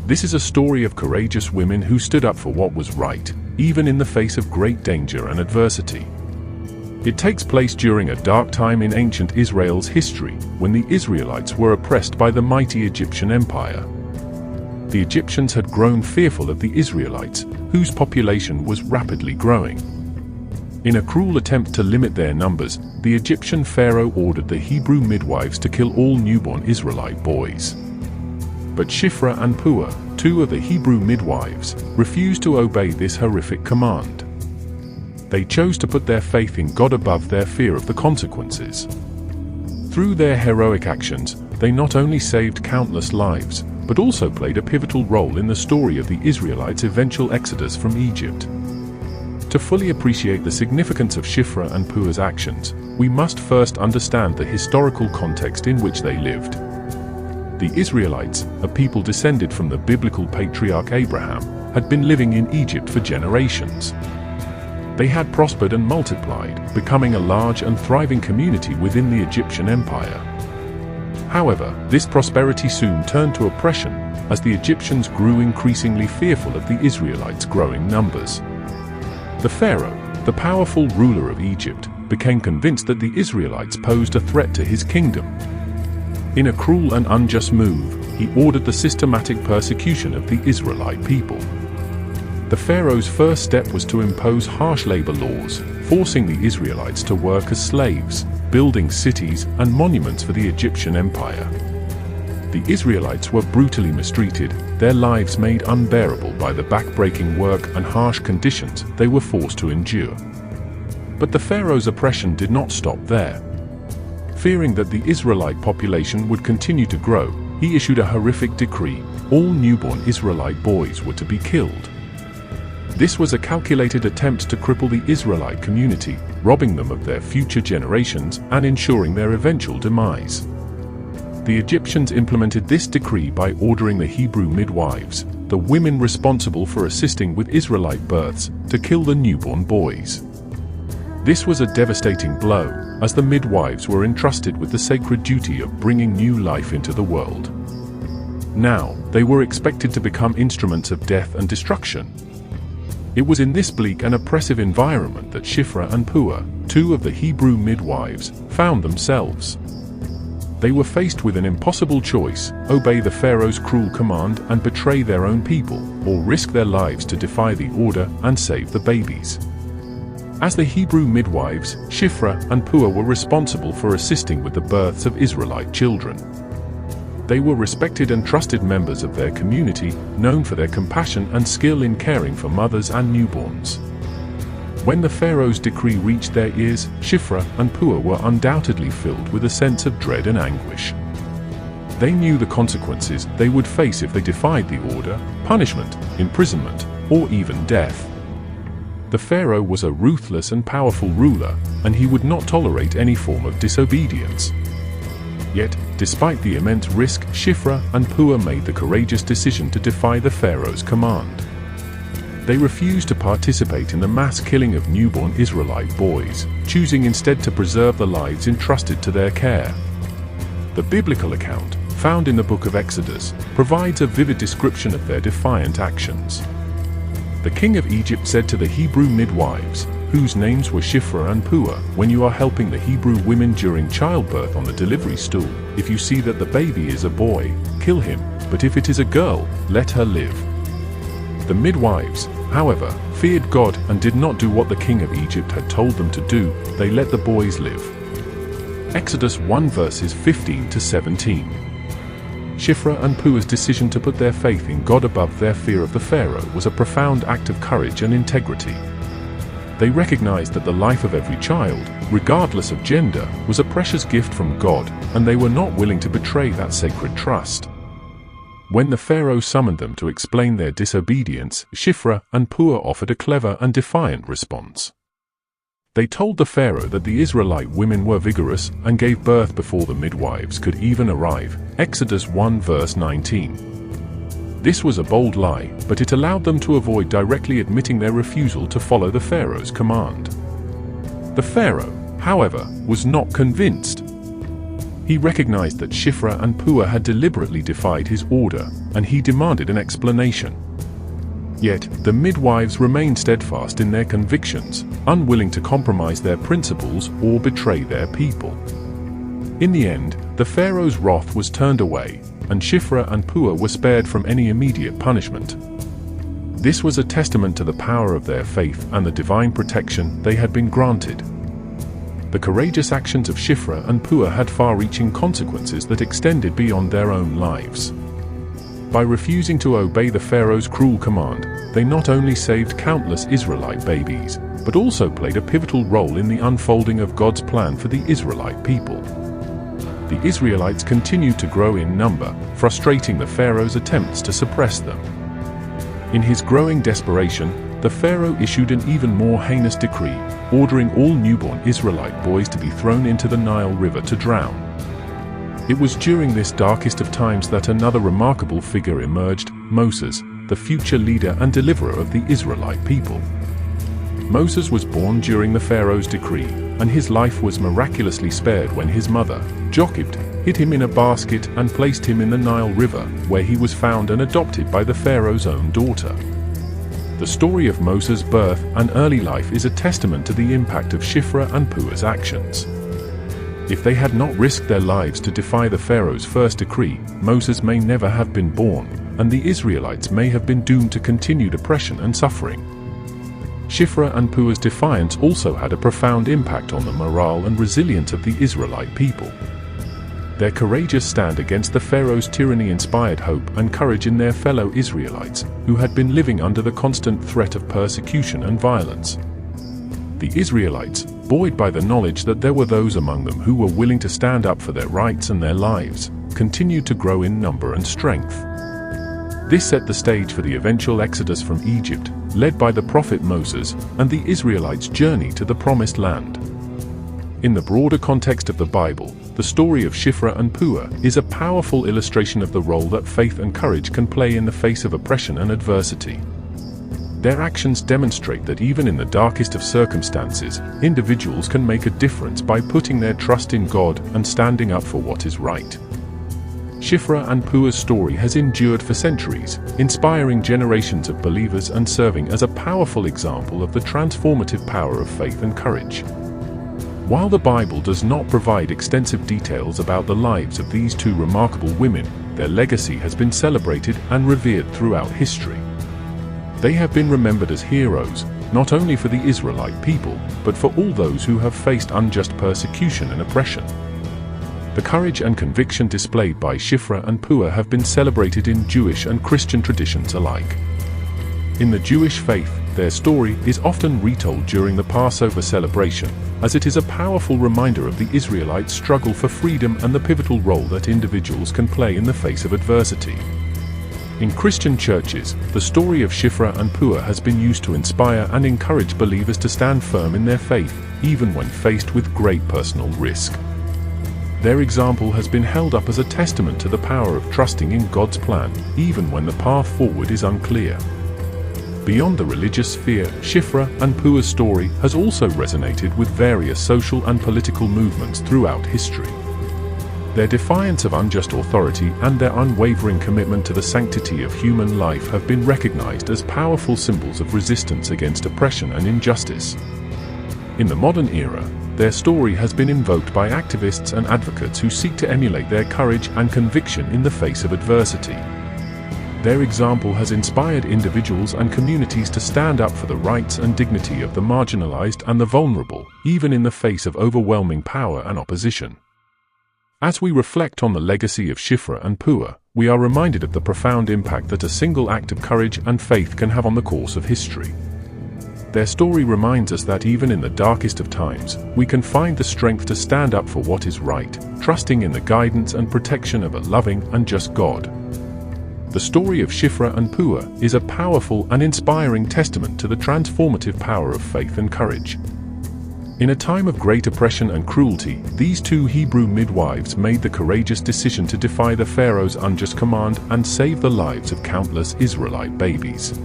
This is a story of courageous women who stood up for what was right, even in the face of great danger and adversity. It takes place during a dark time in ancient Israel's history, when the Israelites were oppressed by the mighty Egyptian Empire. The Egyptians had grown fearful of the Israelites, whose population was rapidly growing. In a cruel attempt to limit their numbers, the Egyptian pharaoh ordered the Hebrew midwives to kill all newborn Israelite boys. But Shiphra and Puah, two of the Hebrew midwives, refused to obey this horrific command. They chose to put their faith in God above their fear of the consequences. Through their heroic actions, they not only saved countless lives, but also played a pivotal role in the story of the Israelites' eventual exodus from Egypt. To fully appreciate the significance of Shiphra and Puah's actions, we must first understand the historical context in which they lived. The Israelites, a people descended from the biblical patriarch Abraham, had been living in Egypt for generations. They had prospered and multiplied, becoming a large and thriving community within the Egyptian Empire. However, this prosperity soon turned to oppression, as the Egyptians grew increasingly fearful of the Israelites' growing numbers. The pharaoh, the powerful ruler of Egypt, became convinced that the Israelites posed a threat to his kingdom. In a cruel and unjust move, he ordered the systematic persecution of the Israelite people. The pharaoh's first step was to impose harsh labor laws, forcing the Israelites to work as slaves, building cities and monuments for the Egyptian Empire. The Israelites were brutally mistreated, their lives made unbearable by the back-breaking work and harsh conditions they were forced to endure. But the pharaoh's oppression did not stop there. Fearing that the Israelite population would continue to grow, he issued a horrific decree: all newborn Israelite boys were to be killed. This was a calculated attempt to cripple the Israelite community, robbing them of their future generations and ensuring their eventual demise. The Egyptians implemented this decree by ordering the Hebrew midwives, the women responsible for assisting with Israelite births, to kill the newborn boys. This was a devastating blow, as the midwives were entrusted with the sacred duty of bringing new life into the world. Now, they were expected to become instruments of death and destruction. It was in this bleak and oppressive environment that Shiphra and Puah, two of the Hebrew midwives, found themselves. They were faced with an impossible choice: obey the pharaoh's cruel command and betray their own people, or risk their lives to defy the order and save the babies. As the Hebrew midwives, Shiphra and Puah were responsible for assisting with the births of Israelite children. They were respected and trusted members of their community, known for their compassion and skill in caring for mothers and newborns. When the pharaoh's decree reached their ears, Shiphra and Puah were undoubtedly filled with a sense of dread and anguish. They knew the consequences they would face if they defied the order: punishment, imprisonment, or even death. The pharaoh was a ruthless and powerful ruler, and he would not tolerate any form of disobedience. Yet, despite the immense risk, Shiphra and Puah made the courageous decision to defy the pharaoh's command. They refused to participate in the mass killing of newborn Israelite boys, choosing instead to preserve the lives entrusted to their care. The biblical account, found in the book of Exodus, provides a vivid description of their defiant actions. The king of Egypt said to the Hebrew midwives, whose names were Shiphra and Puah, "When you are helping the Hebrew women during childbirth on the delivery stool, if you see that the baby is a boy, kill him, but if it is a girl, let her live." The midwives, however, feared God and did not do what the king of Egypt had told them to do. They let the boys live. Exodus 1 verses 15 to 17. Shiphra and Puah's decision to put their faith in God above their fear of the pharaoh was a profound act of courage and integrity. They recognized that the life of every child, regardless of gender, was a precious gift from God, and they were not willing to betray that sacred trust. When the pharaoh summoned them to explain their disobedience, Shiphra and Puah offered a clever and defiant response. They told the pharaoh that the Israelite women were vigorous and gave birth before the midwives could even arrive. Exodus 1 verse 19. This was a bold lie, but it allowed them to avoid directly admitting their refusal to follow the pharaoh's command. The pharaoh, however, was not convinced. He recognized that Shiphra and Puah had deliberately defied his order, and he demanded an explanation. Yet, the midwives remained steadfast in their convictions, unwilling to compromise their principles or betray their people. In the end, the Pharaoh's wrath was turned away, and Shiphra and Puah were spared from any immediate punishment. This was a testament to the power of their faith and the divine protection they had been granted. The courageous actions of Shiphra and Puah had far-reaching consequences that extended beyond their own lives. By refusing to obey the Pharaoh's cruel command, they not only saved countless Israelite babies, but also played a pivotal role in the unfolding of God's plan for the Israelite people. The Israelites continued to grow in number, frustrating the Pharaoh's attempts to suppress them. In his growing desperation, the Pharaoh issued an even more heinous decree, ordering all newborn Israelite boys to be thrown into the Nile River to drown. It was during this darkest of times that another remarkable figure emerged, Moses, the future leader and deliverer of the Israelite people. Moses was born during the Pharaoh's decree, and his life was miraculously spared when his mother, Jochebed, hid him in a basket and placed him in the Nile River, where he was found and adopted by the Pharaoh's own daughter. The story of Moses' birth and early life is a testament to the impact of Shiphra and Puah's actions. If they had not risked their lives to defy the Pharaoh's first decree, Moses may never have been born, and the Israelites may have been doomed to continued oppression and suffering. Shiphra and Puah's defiance also had a profound impact on the morale and resilience of the Israelite people. Their courageous stand against the Pharaoh's tyranny inspired hope and courage in their fellow Israelites, who had been living under the constant threat of persecution and violence. The Israelites, buoyed by the knowledge that there were those among them who were willing to stand up for their rights and their lives, continued to grow in number and strength. This set the stage for the eventual exodus from Egypt, led by the prophet Moses, and the Israelites' journey to the Promised Land. In the broader context of the Bible, the story of Shiphra and Puah is a powerful illustration of the role that faith and courage can play in the face of oppression and adversity. Their actions demonstrate that even in the darkest of circumstances, individuals can make a difference by putting their trust in God and standing up for what is right. Shiphra and Puah's story has endured for centuries, inspiring generations of believers and serving as a powerful example of the transformative power of faith and courage. While the Bible does not provide extensive details about the lives of these two remarkable women, their legacy has been celebrated and revered throughout history. They have been remembered as heroes, not only for the Israelite people, but for all those who have faced unjust persecution and oppression. The courage and conviction displayed by Shiphra and Puah have been celebrated in Jewish and Christian traditions alike. In the Jewish faith, their story is often retold during the Passover celebration, as it is a powerful reminder of the Israelites' struggle for freedom and the pivotal role that individuals can play in the face of adversity. In Christian churches, the story of Shiphra and Puah has been used to inspire and encourage believers to stand firm in their faith, even when faced with great personal risk. Their example has been held up as a testament to the power of trusting in God's plan, even when the path forward is unclear. Beyond the religious sphere, Shiphra and Puah's story has also resonated with various social and political movements throughout history. Their defiance of unjust authority and their unwavering commitment to the sanctity of human life have been recognized as powerful symbols of resistance against oppression and injustice. In the modern era, their story has been invoked by activists and advocates who seek to emulate their courage and conviction in the face of adversity. Their example has inspired individuals and communities to stand up for the rights and dignity of the marginalized and the vulnerable, even in the face of overwhelming power and opposition. As we reflect on the legacy of Shiphra and Puah, we are reminded of the profound impact that a single act of courage and faith can have on the course of history. Their story reminds us that even in the darkest of times, we can find the strength to stand up for what is right, trusting in the guidance and protection of a loving and just God. The story of Shiphra and Puah is a powerful and inspiring testament to the transformative power of faith and courage. In a time of great oppression and cruelty, these two Hebrew midwives made the courageous decision to defy the Pharaoh's unjust command and save the lives of countless Israelite babies.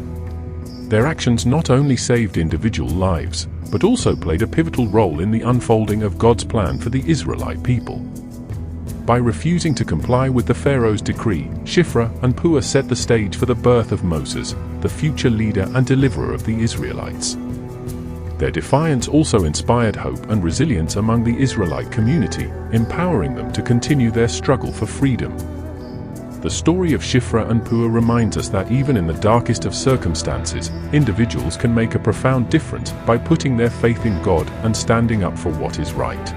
Their actions not only saved individual lives, but also played a pivotal role in the unfolding of God's plan for the Israelite people. By refusing to comply with the Pharaoh's decree, Shiphra and Puah set the stage for the birth of Moses, the future leader and deliverer of the Israelites. Their defiance also inspired hope and resilience among the Israelite community, empowering them to continue their struggle for freedom. The story of Shiphra and Puah reminds us that even in the darkest of circumstances, individuals can make a profound difference by putting their faith in God and standing up for what is right.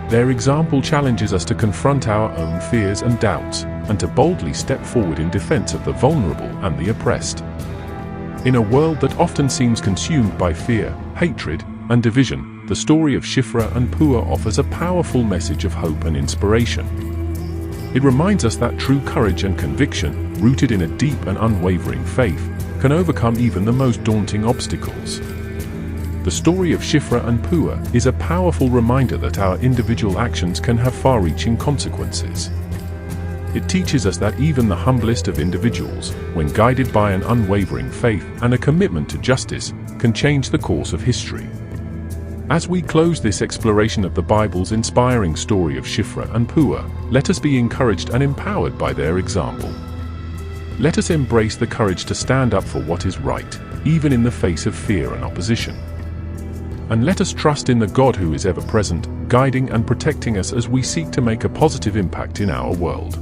Their example challenges us to confront our own fears and doubts, and to boldly step forward in defense of the vulnerable and the oppressed. In a world that often seems consumed by fear, hatred, and division, the story of Shiphra and Puah offers a powerful message of hope and inspiration. It reminds us that true courage and conviction, rooted in a deep and unwavering faith, can overcome even the most daunting obstacles. The story of Shiphra and Puah is a powerful reminder that our individual actions can have far-reaching consequences. It teaches us that even the humblest of individuals, when guided by an unwavering faith and a commitment to justice, can change the course of history. As we close this exploration of the Bible's inspiring story of Shiphra and Puah, let us be encouraged and empowered by their example. Let us embrace the courage to stand up for what is right, even in the face of fear and opposition. And let us trust in the God who is ever present, guiding and protecting us as we seek to make a positive impact in our world.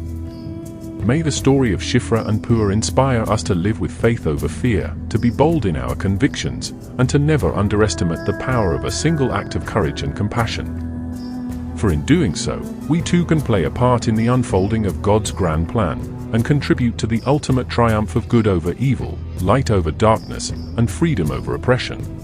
May the story of Shiphra and Puah inspire us to live with faith over fear, to be bold in our convictions, and to never underestimate the power of a single act of courage and compassion. For in doing so, we too can play a part in the unfolding of God's grand plan, and contribute to the ultimate triumph of good over evil, light over darkness, and freedom over oppression.